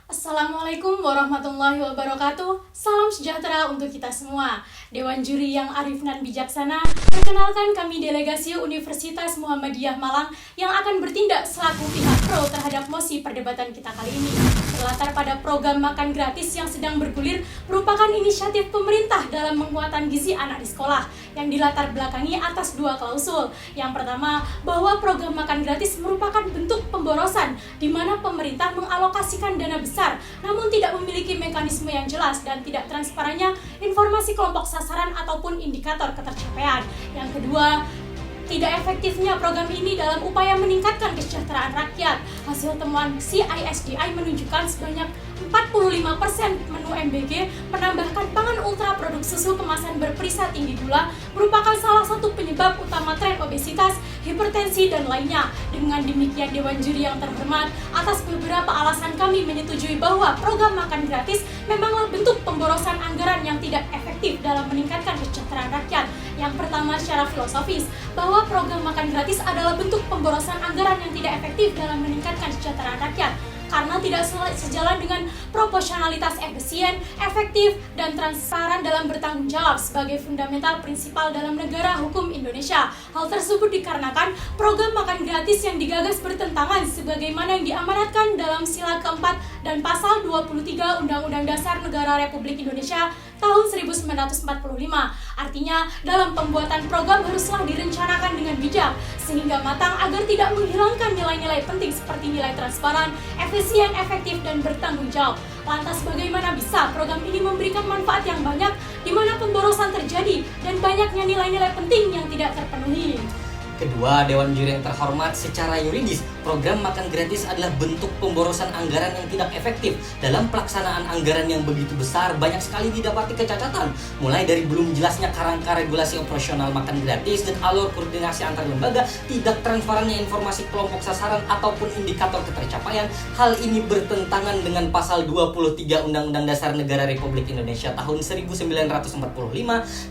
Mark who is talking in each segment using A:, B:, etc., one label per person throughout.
A: Assalamualaikum warahmatullahi wabarakatuh. Salam sejahtera untuk kita semua. Dewan Juri yang arif dan bijaksana, perkenalkan kami delegasi Universitas Muhammadiyah Malang yang akan bertindak selaku pihak pro terhadap mosi perdebatan kita kali ini. Berlatar pada program makan gratis yang sedang bergulir merupakan inisiatif pemerintah dalam penguatan gizi anak di sekolah yang dilatar belakangi atas dua klausul. Yang pertama, bahwa program makan gratis merupakan bentuk pemborosan di mana pemerintah mengalokasikan dana besar namun tidak memiliki mekanisme yang jelas dan tidak transparannya informasi kelompok sasaran ataupun indikator ketercapaian. Yang kedua, tidak efektifnya program ini dalam upaya meningkatkan kesejahteraan rakyat. Hasil temuan CISDI menunjukkan sebanyak 45% menu MBG menambahkan pangan ultra produk susu kemasan berperisa tinggi gula merupakan salah satu penyebab utama tren obesitas, hipertensi, dan lainnya. Dengan demikian, Dewan Juri yang terhormat, atas beberapa alasan kami menyetujui bahwa program makan gratis memanglah bentuk pemborosan anggaran yang tidak efektif dalam meningkatkan kesejahteraan rakyat. Yang pertama, secara filosofis, bahwa program makan gratis adalah bentuk pemborosan anggaran yang tidak efektif dalam meningkatkan kesejahteraan rakyat karena tidak sejalan dengan proporsionalitas efisien, efektif, dan transparan dalam bertanggung jawab sebagai fundamental prinsipal dalam negara hukum Indonesia. Hal tersebut dikarenakan program makan gratis yang digagas bertentangan sebagaimana yang diamanatkan dalam sila keempat dan pasal 23 Undang-Undang Dasar Negara Republik Indonesia tahun 1945. Artinya, dalam pembuatan program haruslah direncanakan dengan bijak sehingga matang agar tidak menghilangkan nilai-nilai penting seperti nilai transparan, efisien, efektif, dan bertanggung jawab. Lantas bagaimana bisa program ini memberikan manfaat yang banyak di mana pemborosan terjadi dan banyaknya nilai-nilai penting yang tidak terpenuhi?
B: Kedua, Dewan Juri yang terhormat, secara yuridis, program makan gratis adalah bentuk pemborosan anggaran yang tidak efektif. Dalam pelaksanaan anggaran yang begitu besar, banyak sekali didapati kecacatan, mulai dari belum jelasnya kerangka regulasi operasional makan gratis dan alur koordinasi antar lembaga, tidak transparannya informasi kelompok sasaran ataupun indikator ketercapaian. Hal ini bertentangan dengan pasal 23 Undang-Undang Dasar Negara Republik Indonesia tahun 1945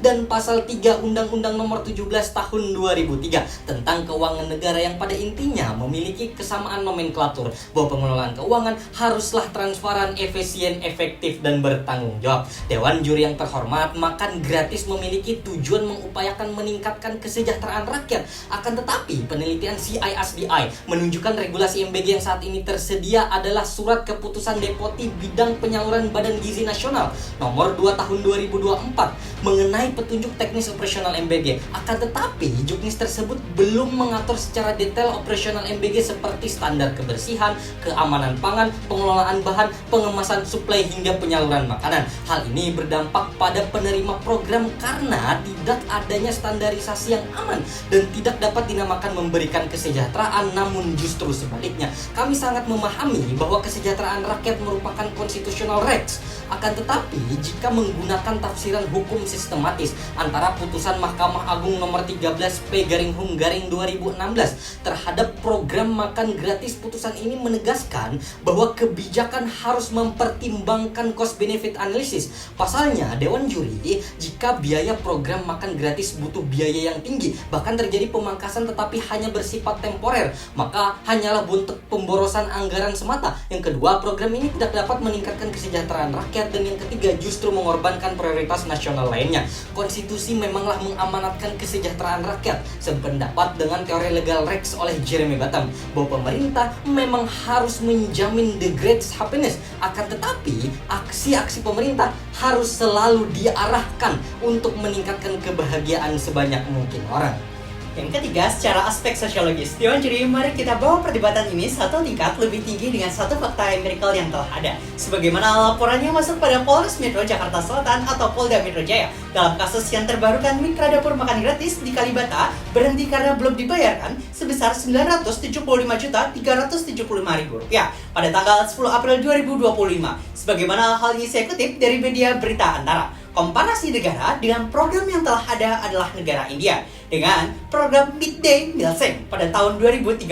B: dan pasal 3 Undang-Undang Nomor 17 tahun 2003 tentang keuangan negara yang pada intinya memiliki kesamaan nomenklatur bahwa pengelolaan keuangan haruslah transparan, efisien, efektif, dan bertanggung jawab. Dewan Juri yang terhormat, makan gratis memiliki tujuan mengupayakan meningkatkan kesejahteraan rakyat. Akan tetapi, penelitian CISDI menunjukkan regulasi MBG yang saat ini tersedia adalah Surat Keputusan Deputi Bidang Penyaluran Badan Gizi Nasional Nomor 2 Tahun 2024 mengenai petunjuk teknis operasional MBG. Akan tetapi, juknis tersebut belum mengatur secara detail operasional MBG seperti standar kebersihan, keamanan pangan, pengelolaan bahan, pengemasan suplai hingga penyaluran makanan. Hal ini berdampak pada penerima program karena tidak adanya standarisasi yang aman dan tidak dapat dinamakan memberikan kesejahteraan, namun justru sebaliknya. Kami sangat memahami bahwa kesejahteraan rakyat merupakan constitutional rights. Akan tetapi, jika menggunakan tafsiran hukum sistematis antara putusan Mahkamah Agung nomor 13/Hum-2016 terhadap program makan gratis, putusan ini menegaskan bahwa kebijakan harus mempertimbangkan cost benefit analysis. Pasalnya, Dewan Juri, jika biaya program makan gratis butuh biaya yang tinggi, bahkan terjadi pemangkasan tetapi hanya bersifat temporer, maka hanyalah bentuk pemborosan anggaran semata. Yang kedua, program ini tidak dapat meningkatkan kesejahteraan rakyat, dan yang ketiga justru mengorbankan prioritas nasional lainnya. Konstitusi memanglah mengamanatkan kesejahteraan rakyat. Sependapat dengan teori legal Rex oleh Jeremy Bentham bahwa pemerintah memang harus menjamin the greatest happiness. Akan tetapi, aksi-aksi pemerintah harus selalu diarahkan untuk meningkatkan kebahagiaan sebanyak mungkin orang.
C: Yang ketiga, secara aspek sosiologis, Dewan Juri, mari kita bawa perdebatan ini satu tingkat lebih tinggi dengan satu fakta empirikal yang telah ada. Sebagaimana laporannya masuk pada Polres Metro Jakarta Selatan atau Polda Metro Jaya. Dalam kasus yang terbarukan mitra dapur makan gratis di Kalibata berhenti karena belum dibayarkan sebesar Rp975.375.000 pada tanggal 10 April 2025. Sebagaimana hal ini saya kutip dari media berita Antara. Komparasi negara dengan program yang telah ada adalah negara India. Dengan program Midday Meal Bank pada tahun 2013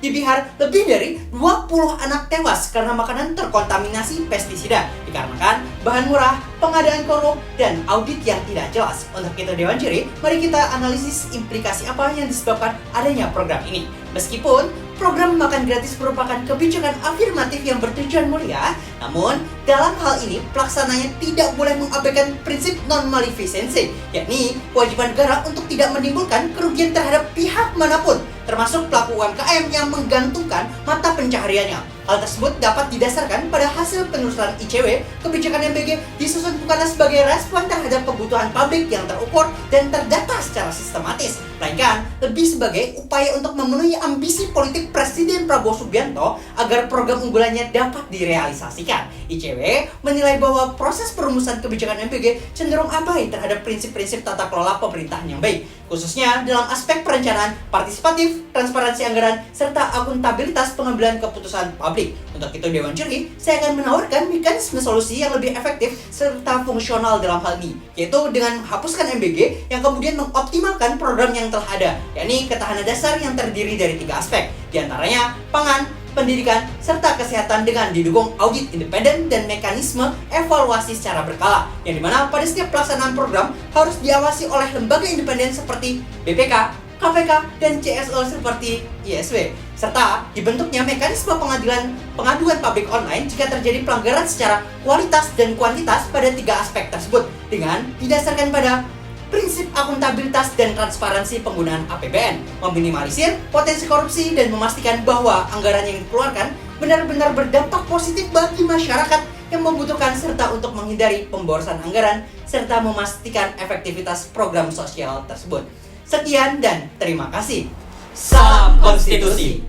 C: di Bihar, lebih dari 20 anak tewas karena makanan terkontaminasi pestisida dikarenakan bahan murah, pengadaan korup, dan audit yang tidak jelas. Untuk itu, Dewan Juri, mari kita analisis implikasi apa yang disebabkan adanya program ini. Meskipun program makan gratis merupakan kebijakan afirmatif yang bertujuan mulia, namun dalam hal ini pelaksananya tidak boleh mengabaikan prinsip non-maleficency, yakni kewajiban negara untuk tidak menimbulkan kerugian terhadap pihak manapun, termasuk pelaku UMKM yang menggantungkan mata pencahariannya. Hal tersebut dapat didasarkan pada hasil penelusuran ICW. Kebijakan MBG disusun bukanlah sebagai respon terhadap kebutuhan publik yang terukur dan terdata secara sistematis, melainkan lebih sebagai upaya untuk memenuhi ambisi politik Presiden Prabowo Subianto agar program unggulannya dapat direalisasikan. ICW menilai bahwa proses perumusan kebijakan MBG cenderung abai terhadap prinsip-prinsip tata kelola pemerintahan yang baik, khususnya dalam aspek perencanaan partisipatif, transparansi anggaran, serta akuntabilitas pengambilan keputusan publik. Untuk itu Dewan Juri, saya akan menawarkan mekanisme solusi yang lebih efektif serta fungsional dalam hal ini, yaitu dengan menghapuskan MBG yang kemudian mengoptimalkan program yang telah ada, yakni ketahanan dasar yang terdiri dari 3 aspek, diantaranya pangan, pendidikan, serta kesehatan dengan didukung audit independen dan mekanisme evaluasi secara berkala, yang dimana pada setiap pelaksanaan program harus diawasi oleh lembaga independen seperti BPK, KPK, dan CSO seperti ISW, serta dibentuknya mekanisme pengaduan publik online jika terjadi pelanggaran secara kualitas dan kuantitas pada 3 aspek tersebut, dengan didasarkan pada prinsip akuntabilitas dan transparansi penggunaan APBN, meminimalisir potensi korupsi dan memastikan bahwa anggaran yang dikeluarkan benar-benar berdampak positif bagi masyarakat yang membutuhkan, serta untuk menghindari pemborosan anggaran serta memastikan efektivitas program sosial tersebut. Sekian dan terima kasih.
B: Salam konstitusi.